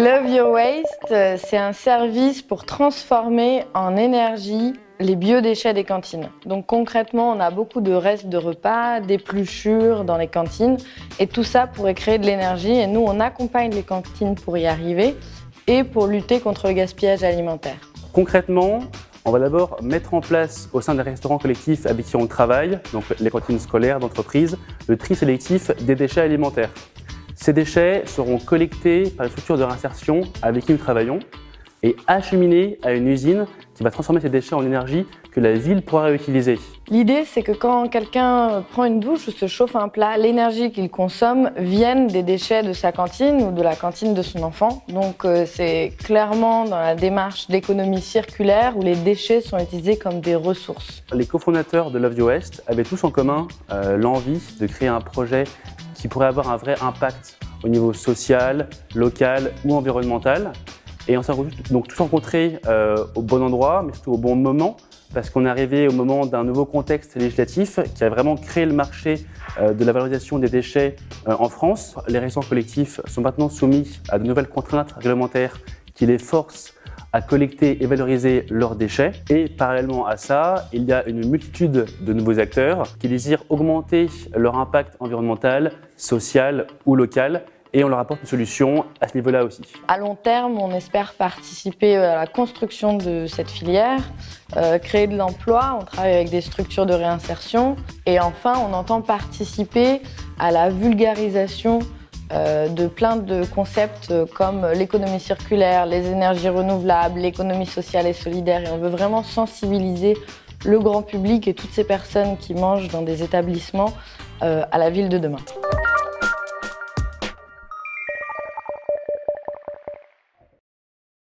Love Your Waste, c'est un service pour transformer en énergie les biodéchets des cantines. Donc concrètement, on a beaucoup de restes de repas, d'épluchures dans les cantines et tout ça pourrait créer de l'énergie et nous, on accompagne les cantines pour y arriver et pour lutter contre le gaspillage alimentaire. Concrètement, on va d'abord mettre en place au sein des restaurants collectifs avec qui on travaille, donc les cantines scolaires d'entreprise, le tri sélectif des déchets alimentaires. Ces déchets seront collectés par les structures de réinsertion avec qui nous travaillons et acheminés à une usine qui va transformer ces déchets en énergie que la ville pourra réutiliser. L'idée, c'est que quand quelqu'un prend une douche ou se chauffe un plat, l'énergie qu'il consomme vienne des déchets de sa cantine ou de la cantine de son enfant. Donc c'est clairement dans la démarche d'économie circulaire où les déchets sont utilisés comme des ressources. Les cofondateurs de Love Your Waste avaient tous en commun l'envie de créer un projet qui pourrait avoir un vrai impact au niveau social, local ou environnemental. Et on s'est donc tous rencontrés au bon endroit, mais surtout au bon moment, parce qu'on est arrivé au moment d'un nouveau contexte législatif qui a vraiment créé le marché de la valorisation des déchets en France. Les restaurants collectifs sont maintenant soumis à de nouvelles contraintes réglementaires qui les forcent à collecter et valoriser leurs déchets. Et parallèlement à ça, il y a une multitude de nouveaux acteurs qui désirent augmenter leur impact environnemental, social ou local. Et on leur apporte une solution à ce niveau-là aussi. À long terme, on espère participer à la construction de cette filière, créer de l'emploi, on travaille avec des structures de réinsertion. Et enfin, on entend participer à la vulgarisation de plein de concepts comme l'économie circulaire, les énergies renouvelables, l'économie sociale et solidaire. Et on veut vraiment sensibiliser le grand public et toutes ces personnes qui mangent dans des établissements à la ville de demain.